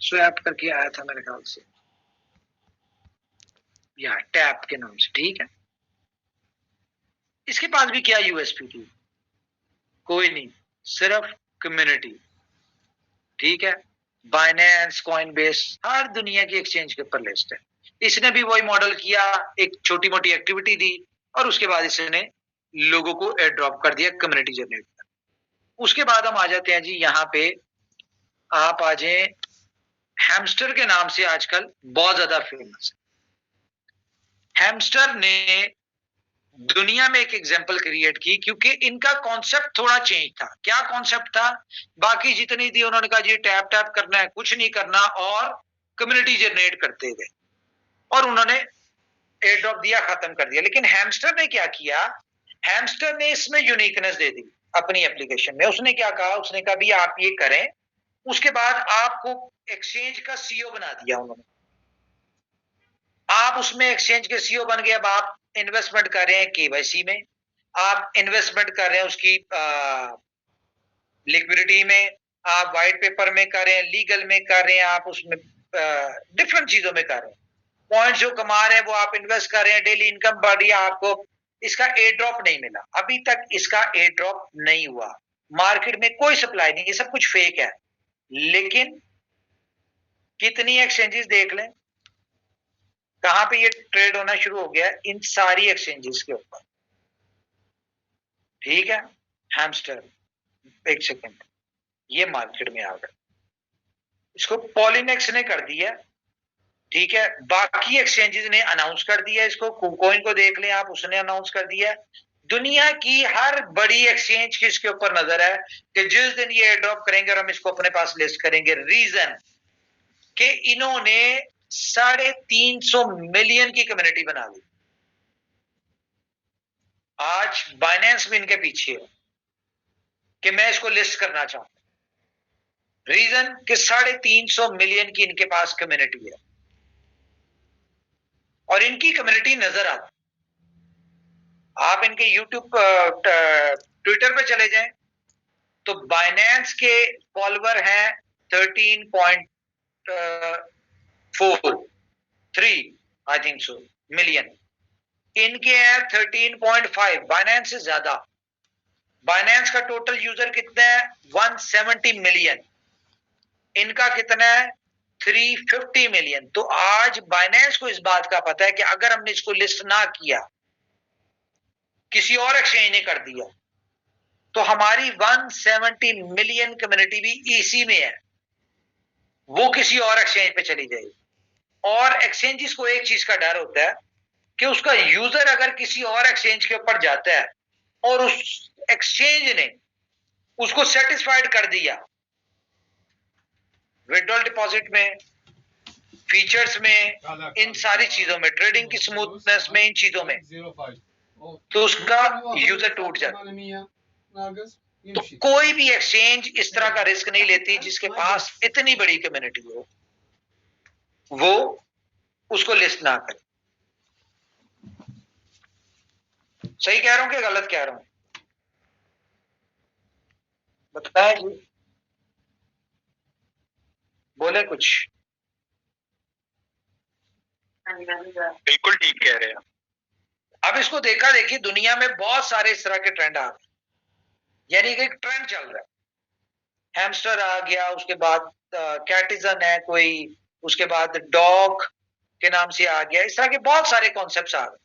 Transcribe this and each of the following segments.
Swap करके आया था मेरे ख्याल से, या टैप के नाम से, ठीक है। इसके पास भी क्या यूएसपी थी? कोई नहीं, सिर्फ कम्युनिटी, ठीक है। बाइनेंस, कॉइनबेस, हर दुनिया की एक्सचेंज के ऊपर लिस्ट है। इसने भी वही मॉडल किया, एक छोटी मोटी एक्टिविटी दी और उसके बाद इसने लोगों को एयर ड्रॉप कर दिया, कम्युनिटी जनरेट कर। उसके बाद हम आ जाते हैं जी यहाँ पे, आप आ जाए हैमस्टर के नाम से आजकल बहुत ज्यादा फेमस है। हैमस्टर ने दुनिया में एक एग्जांपल क्रिएट की, क्योंकि इनका कॉन्सेप्ट थोड़ा चेंज था। क्या कॉन्सेप्ट था? बाकी जितनी थी उन्होंने कहा जी टैप टैप करना है, कुछ नहीं करना, और कम्युनिटी जनरेट करते गए और उन्होंने एयर ड्रॉप दिया, खत्म कर दिया। लेकिन हैमस्टर ने क्या किया? हैमस्टर ने इसमें यूनिकनेस दे दी अपनी एप्लीकेशन में। उसने क्या कहा? उसने कहा भी आप ये करें, उसके बाद आपको एक्सचेंज का सीईओ बना दिया उन्होंने। आप उसमें एक्सचेंज के सीईओ बन गए। अब आप इन्वेस्टमेंट कर रहे हैं केवाईसी में, आप इन्वेस्टमेंट कर रहे हैं उसकी लिक्विडिटी में, आप व्हाइट पेपर में कर रहे हैं, लीगल में कर रहे हैं, आप उसमें डिफरेंट चीजों में कर रहे हैं। पॉइंट जो कमा रहे हैं वो आप इन्वेस्ट कर रहे हैं, डेली इनकम बढ़ रही है आपको। इसका एयर ड्रॉप नहीं मिला, अभी तक इसका एयर ड्रॉप नहीं हुआ। मार्केट में कोई सप्लाई नहीं, ये सब कुछ फेक है। लेकिन कितनी एक्सचेंजेस देख लें कहां पे ये ट्रेड होना शुरू हो गया, इन सारी एक्सचेंजेस के ऊपर, ठीक है। हैमस्टर, एक सेकेंड, ये मार्केट में आ गया, इसको पॉलिनेक्स ने कर दिया, ठीक है। बाकी एक्सचेंजेस ने अनाउंस कर दिया इसको, कुकोइन को देख लें आप, उसने अनाउंस कर दिया। दुनिया की हर बड़ी एक्सचेंज की इसके ऊपर नजर है कि जिस दिन ये एयरड्रॉप करेंगे और हम इसको अपने पास लिस्ट करेंगे। रीजन कि इन्होंने 350 मिलियन की कम्युनिटी बना ली। आज बाइनेंस भी इनके पीछे है कि मैं इसको लिस्ट करना चाहता हूं। रीजन कि 350 मिलियन की इनके पास कम्युनिटी है और इनकी कम्युनिटी नजर आती। आप इनके यूट्यूब, ट्विटर पे चले जाएं तो बाइनेंस के फॉलोवर हैं 13.43 आई थिंक सो मिलियन, इनके हैं 13.5, बाइनेंस से ज्यादा। बाइनेंस का टोटल यूजर कितना है? 170 मिलियन, इनका कितना है? 350 मिलियन। तो आज बाइनेंस को इस बात का पता है कि अगर हमने इसको लिस्ट ना किया, किसी और एक्सचेंज ने कर दिया, तो हमारी 170 मिलियन कम्युनिटी भी इसी में है, वो किसी और एक्सचेंज पे चली जाएगी। और एक्सचेंजेस को एक चीज का डर होता है कि उसका यूजर अगर किसी और एक्सचेंज के ऊपर जाता है और उस एक्सचेंज ने उसको सेटिस्फाइड कर दिया, विड्रॉल डिपॉजिट में, फीचर्स में, इन सारी चीजों में, ट्रेडिंग की स्मूथनेस में, इन चीजों में, तो उसका यूजर टूट जाता है। तो कोई भी एक्सचेंज इस तरह का रिस्क नहीं लेती जिसके पास इतनी बड़ी कम्युनिटी हो, वो उसको लिस्ट ना करे। सही कह रहा हूं कि गलत कह रहा हूं? बताएं जी, बोले कुछ। बिल्कुल ठीक कह रहे हैं। अब इसको देखा देखी दुनिया में बहुत सारे इस तरह के ट्रेंड आ रहे, यानी कि एक ट्रेंड चल रहा है। हैमस्टर आ गया, उसके बाद कैटिजन है कोई, उसके बाद डॉग के नाम से आ गया। इस तरह के बहुत सारे कॉन्सेप्ट्स आ रहे।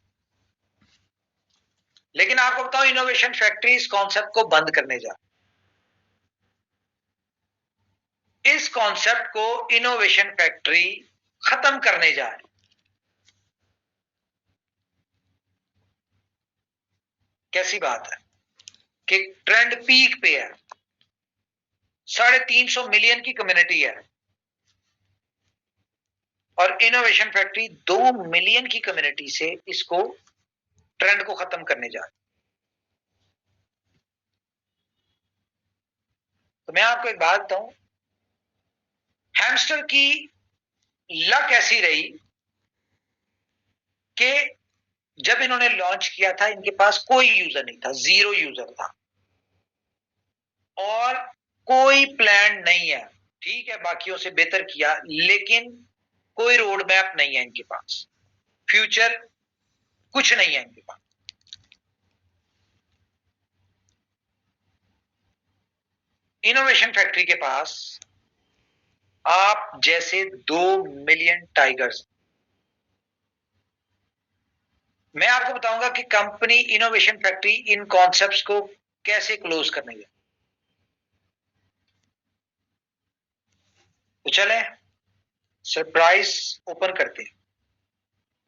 लेकिन आपको बताऊं, इनोवेशन फैक्ट्री इस कॉन्सेप्ट को बंद करने जा रही। इस कॉन्सेप्ट को इनोवेशन फैक्ट्री खत्म करने जा रही। कैसी बात है कि ट्रेंड पीक पे है, 350 मिलियन की कम्युनिटी है और इनोवेशन फैक्ट्री 2 मिलियन की कम्युनिटी से इसको ट्रेंड को खत्म करने जा रही। तो मैं आपको एक बात बताऊं, हैमस्टर की लक ऐसी रही कि जब इन्होंने लॉन्च किया था इनके पास कोई यूजर नहीं था, 0 यूजर था और कोई प्लान नहीं है, ठीक है, बाकियों से बेहतर किया, लेकिन कोई रोड मैप नहीं है इनके पास, फ्यूचर कुछ नहीं है इनके पास। इनोवेशन फैक्ट्री के पास आप जैसे 2 मिलियन टाइगर्स। मैं आपको बताऊंगा कि company innovation factory in concepts को कैसे क्लोज करने है। तो चलें सरप्राइज ओपन करते हैं।